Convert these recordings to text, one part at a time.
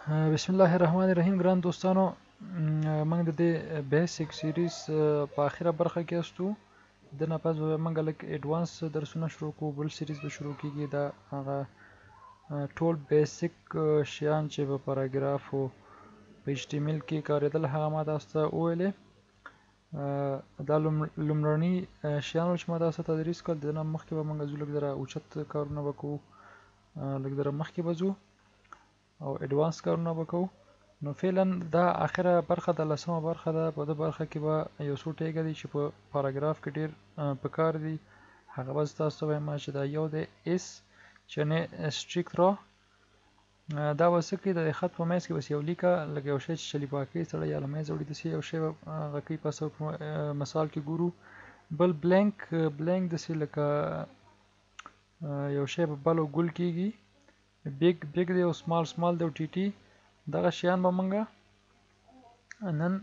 بسم الله الرحمن الرحیم ګران دوستانو موږ د دې بیسیک سیریز په اخیره برخه کې استو د نه پس موږ لک ایڈوانس درسونه شروع کوو بل سیریز به شروع کیږي دا هغه ټول بیسیک شیان چې په پاراګراف او په ایچ ټی ام ایل کې کارېدل هغه ما تاسو ته وویلې دا لومړني شیان چې ما تاسو ته تدریس کړل د نه مخکې به موږ ځو لږ ذره اوچت کارونه به کوو لږ ذره مخکې به ځو او ایڈوانس کارونه وکړو نو فعلا دا اخره برخه د لسمه برخه ده په دې برخه کې به یو څو ټکي دي چې په پاراګراف کې ډیر پکار دي هغه به تاسو وایم چې دا یو د اس چې نه سټریک را دا وسکه د خط په مېز کې بس یو لیکه لکه یو شی چې چلی پاکي سره یا لمې جوړې د یو شی غکی پاسو مثال کې ګورو بل بلانک د سی لکه یو شی په بلو ګل کېږي بیگ دی او سمال دی او ټي ټي دغه شیان به مونږه نن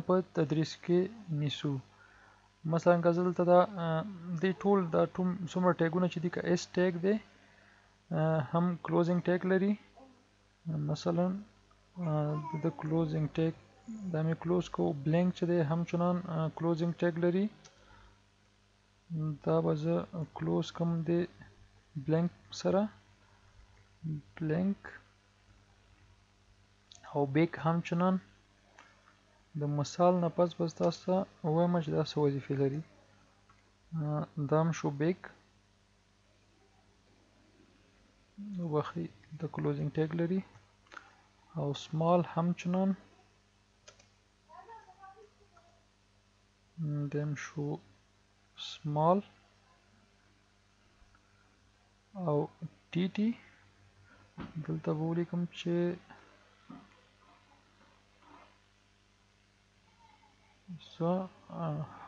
په تدریس کې نیسو مثلا که زه دلته د ټول د څومره ټیګونه چې دي که اس ټیګ دی هم کلوزینګ ټیګ لري مثلا د کلوزینګ ټیګ دا مې کلوز کو بلینک چې دی هم چنان کلوزینګ ټیګ لري دا به زه کلوز کوم دی بلینک سره بلینک او بیک همچنان د مثال نه پس تاسو ته وایم چې دا څه وظیفې لري دا هم شو بیک وخی د کلوزینګ ټیګ لري او سمال همچنان دیم شو سمال او ټي ټي دلته به ولیکم چې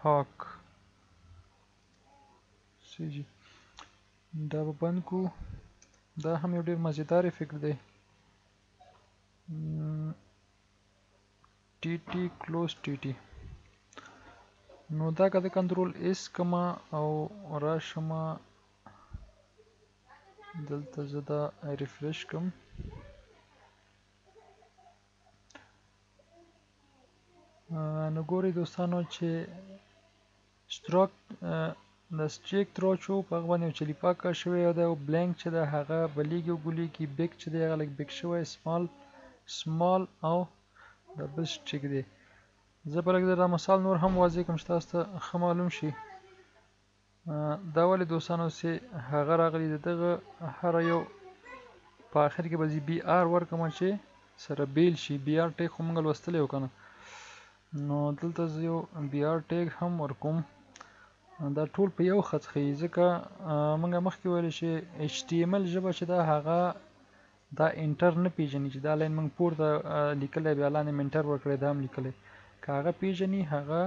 هاک سیجی دا به بند کو دا هم یو ډیر مزیدار افیکټ دی ټي ټي کلوز ټي ټي نو دا که د کنټرول اس کما او راشما دلته زه دا ریفریش کم نو ګورئ دوستانو چې د سټریک ترو شو په هغه باندې یو چلی پاکه شوی دی او بلینک چې دی هغه بلیږي او ګولیږي بیک چې دی هغه لږ بیک شوی سمال او د بل سټریک دی زه به لږ دا مثال نور هم واضح کوم چې تاسو ته ښه معلوم شي دا ولې دوستانو چې هغه راغلی د دغه هر یو په آخر کې به زه بي آر ورکوم چې سره بیل شي بي آر ټیک خو موږ لوستلی و که نه نو دلته زه یو بي آر ټیګ هم ورکوم دا ټول په یو خط ښیي ځکه موږ مخکې ویل چې ایچ ټي ام ایل ژبه چې دا هغه دا انټر نه پیژني چې دا لاین موږ پورته لیکلی بیا لاندې مې انټر ورکړی دا هم لیکلی که هغه پیژني هغه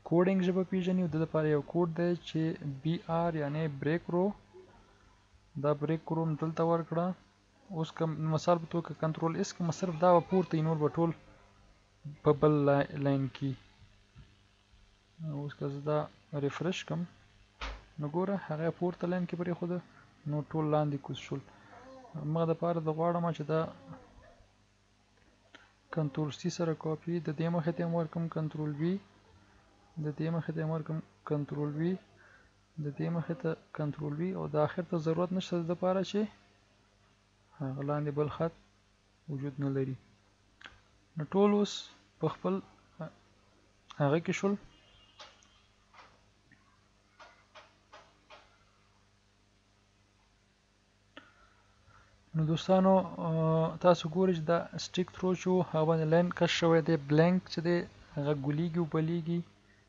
کوډینګ ژبه پیژني او د لپاره یو کوډ دی چې بي آر یعنی بریک رو دا بریک رو دلته ورکړه اوس که مثال په توګه کنټرول اس کوم صرف دا به پورته نور به ټول په بل لاین کې اوس که زه دا ریفرش کم نو ګوره هغه پورته لاین کې پرېښوده نو ټول لاندې کوز شول ما دپاره زه غواړم چې دا کنټرول سی سره کاپي د دې مخې ته یې ورکړم کنټرول وي د دې مخې ته یې ورکړم کنټرول وي د دې مخې ته کنټرول وي او د آخر ته ضرورت نشته د دپاره چې هغه لاندې بل خط وجود نه لري نو ټول اوس په خپل هغه کې شول نو دوستانو تاسو ګورئ چې دا سټیک ترو شو هغه باندې لاین کش شوی دی بلینک چې دی هغه ګولیږي او بلیږي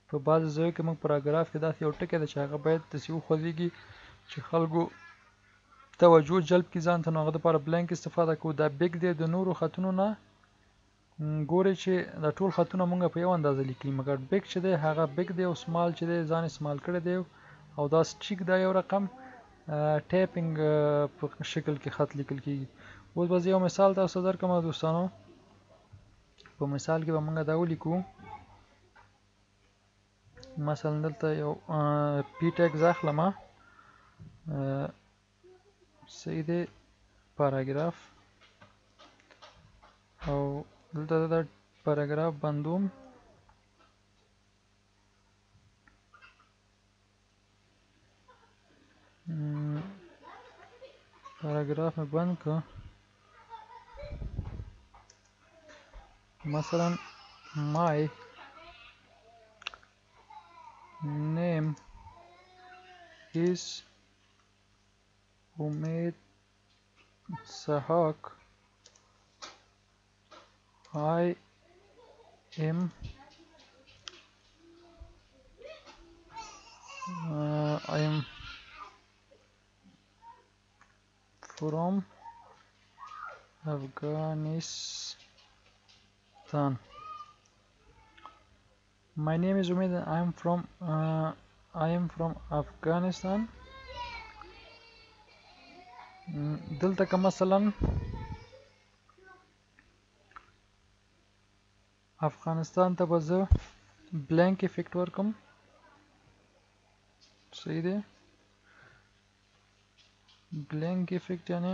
په بعضې ځایو کې موږ پاراګراف کې داسې یو ټکی دی چې هغه باید داسې وخوځېږي چې خلکو توجه جلب کړي ځان ته نو هغه دپاره بلینک استفاده کوو دا بیګ دی د نورو خطونو نه ګورئ چې دا ټول خطونه موږ په یو اندازه لیکلي مګر بیګ چې دی هغه بیګ دی او سمال چې دی ځان یې سمال کړی دی او دا سټریک دا یو رقم ټایپینګ په شکل کې خط لیکل کېږي اوس به زه یو مثال تاسو ته درکړم دوستانو په مثال کې به موږ دا ولیکو مثلا دلته یو پی ټیګ زه اخلم صحیح دی پاراګراف او دلته دا پاراګراف بندوم. پاراګراف مې بند کړ. مثلا my name is Umaid Sahak. I am from Afghanistan. My name is Umaid and I am from Afghanistan. دلته که مثلا افغانستان ته به زه بلانک افیکټ ورکم. صحیح دی. بلانک افیکټ یعنی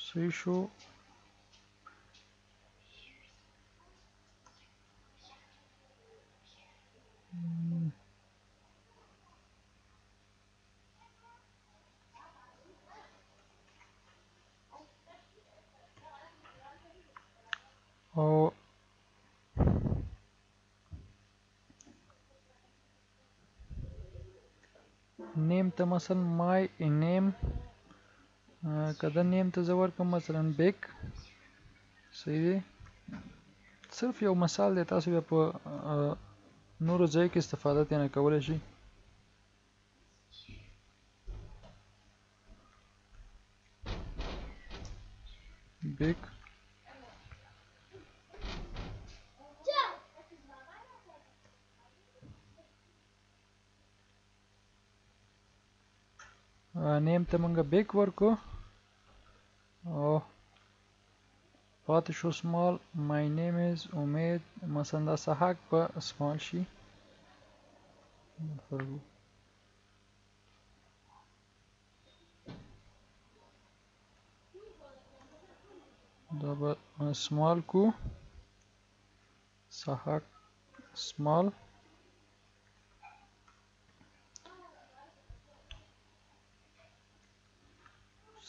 صحیح شو. او نیم ته مثلا my name که دا نیم ته زه ورکم مثلا بیگ. صحیح دی. صرف یو مثال دی، تاسو بیا په نورو ځای کې استفاده ترېنه کولی شئ. بیگ نیم ته مونږ بیگ ورکو او پاتې شو سمال. my name is امید. مثلا دا سحاق به سمال شي. دا به سمال کو سحاق سمال.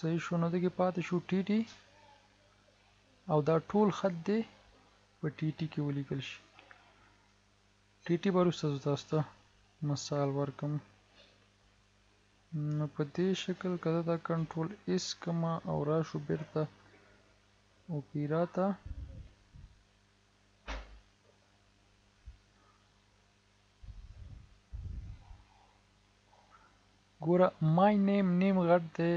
صحیح شو. نو دغه پاتې شو ټي ټي او دا ټول خط دی په ټي ټي کې ولیکل شي. ټي ټي به وروسته زه تاسو ته مثال ورکم. نو په دې شکل که زه دا کنټرول اس کړمه او راشو بیرته اوپیرا ته، ګوره my name نیم غټ دی.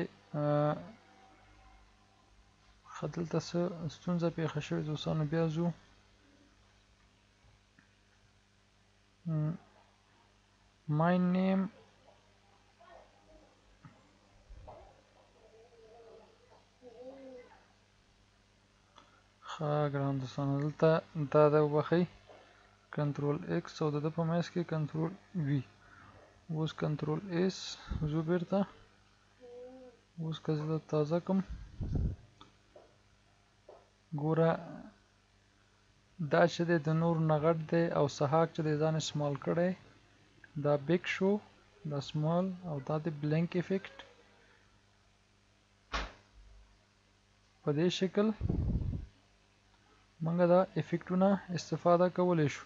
ښه دلته څه ستونزه پیښه شوې دوستانو. بیا ځو my name ښه ګران دوستانو دلته دا د وبښئ کنټرول ایکس او د ده په منځ کې کنټرول وي. اوس کنټرول ایس ځو بیرته. اوس که زه تازه کړم ګوره دا چې دی د نور نه غټ دی او سحاق چې دی ځان سمال کړی. دا بیگ شو، دا سمال او دا د بلانک افیکټ. په دې شکل منګه دا افیکټونه استفاده کولی شو.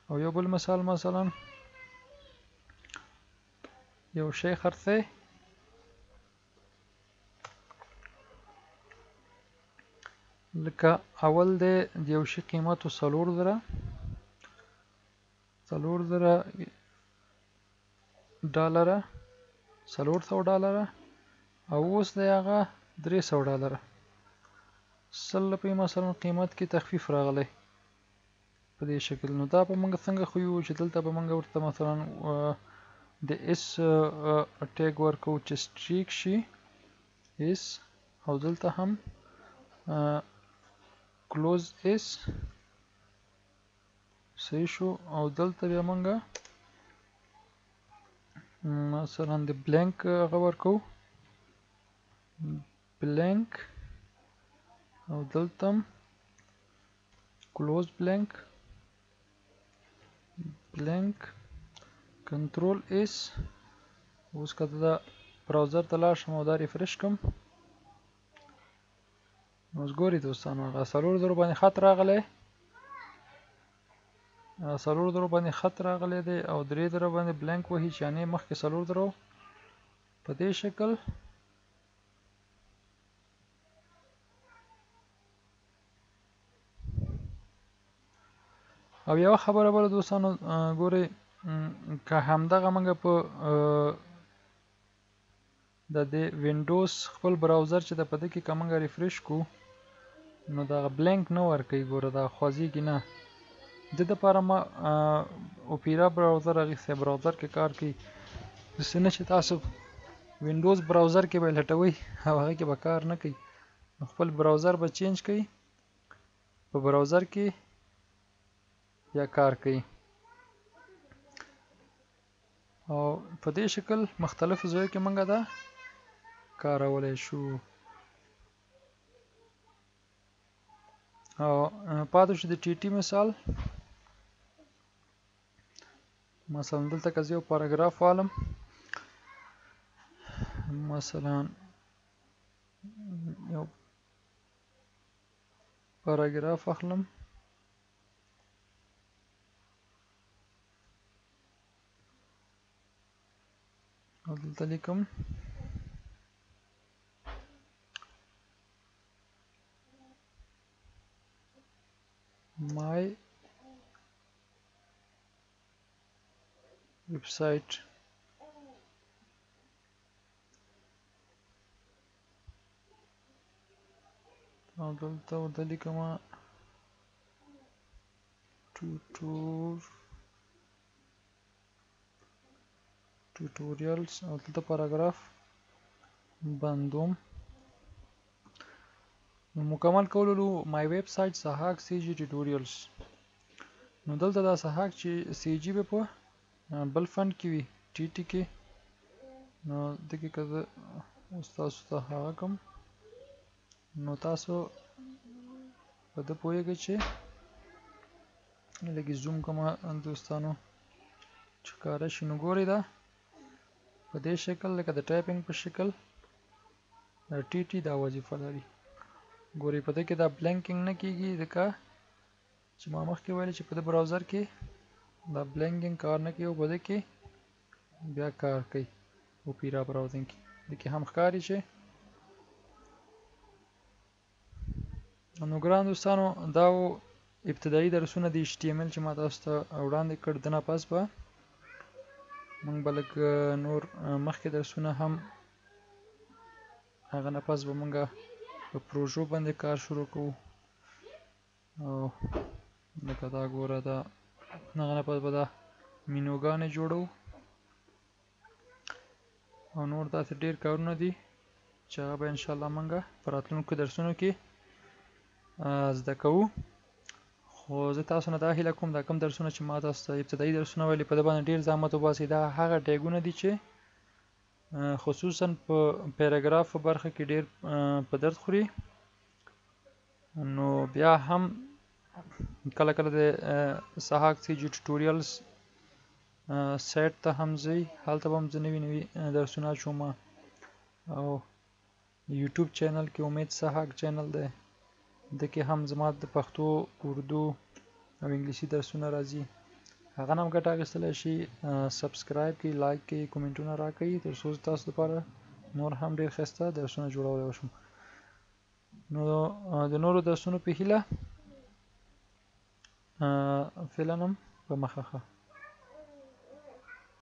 او یو بل مثال مثلا یو شی خرڅی لکه اول دی د یو شي قیمت و 4,000 ډالره $400 او اوس دی هغه $300. 100 روپۍ مثلا قیمت کې تخفیف راغلی په دې شکل. نو دا به موږ څنګه ښیو چې دلته به موږ ورته مثلا د اس ټیګ ورکوو چې سټریک شي اس، او دلته هم کلوز اس. صحیح شو. او دلته بیا موږ مثلا د بلانک هغه ورکو بلانک او دلته کلوز بلانک بلانک کنټرول اس. اوس که دا براوزر ته لاړ شم او دا ریفرش کړم نو اوس ګورئ دوستانو هغه 4000 باندې خط راغلی 4000 باندې خط راغلی دی او 3000 باندې بلانک وهي چې یعنې مخکې 4000 په دې شکل او یو خبره بله دوستانو ګورئ که همدغه موږ په د دې وینډوز خپل براوزر چې د په دې کې که موږ ریفرش کو نو دغه بلانک نه ورکوي ګوره دا خوځېږي نه د دپاره ما اوپیرا براوزر اخیستی براوزر کې کار کوي داسې نه چې تاسو وینډوز براوزر کې به یې لټوئ او هغه کې به کار نه کوي نو خپل براوزر به چینج کوي په براوزر کې یا کار کوي او په دې شکل مختلفو ځایو کې موږ دا کارولی شو او پاتې شو د ټي ټي مثال مثلا دلته که زه یو پاراګراف والم مثلا یو پاراګراف اخلم او دلته لیکم my website او دلته ورته لیکم tutorials او دلته پاراګراف بندوم مکمل کولو my website سحاق CG tutorials نو دلته دا سحاق چې CG به په بل فند کې وي ټي ټي کې نو دغه که زه اوس تاسو ته هغه کوم نو تاسو په ده پوهېږئ چې لږ زوم کوم دوستانو چې ښکاره شي نو ګورئ دا په دې شکل لکه د ټایپینګ په شکل دا ټي ټي دا وظیفه لري ګورئ په دې کې دا بلانکینګ نه کیږي ځکه چې ما مخکې ویل چې په دې براوزر کې دا بلانکینګ کار نه کوي او په دې کې بیا کار کوي اوپیرا براوزنګ کې دې کې هم ښکاري چې نو ګران دوستانو دا و ابتدایي درسونه د HTML چې ما تاسو ته وړاندې کړ د نه پس به موږ به لږ نور مخکې درسونه هم هغه نه پس به موږ په پروژو باندې کار شروع کوو او لکه دا ګوره دا هغه نه پس به دا مینوګانې جوړو او نور داسې ډېر کارونه دي چې هغه به انشاءالله موږ په راتلونکو درسونو کې زده کوو خو زه تاسو نه دا هیله کوم دا کوم درسونه چې ما تاسو ته ابتدایي درسونه ویلي په ده باندې ډېر زحمت وباسئ دا هغه ټیګونه دي چې خصوصا په پیراګراف په برخه کې ډېر په درد خوري نو بیا هم کله کله د سحاق CG ټوټوریالز سایټ ته هم ځئ هلته به هم زه نوي نوي درسونه اچوم او یوټیوب چینل کې امید سحاق چینل دی ده کې هم زما د پښتو اردو او انګلیسي درسونه راځي هغه نه هم ګټه اخیستلی شي سبسکرایب کړئ لایک کړئ کومنټونه راکړئ تر څو تاسو لپاره نور هم ډېر ښایسته درسونه جوړولی وشم نو د نورو درسونو په هیله فعلا هم په مخه ښه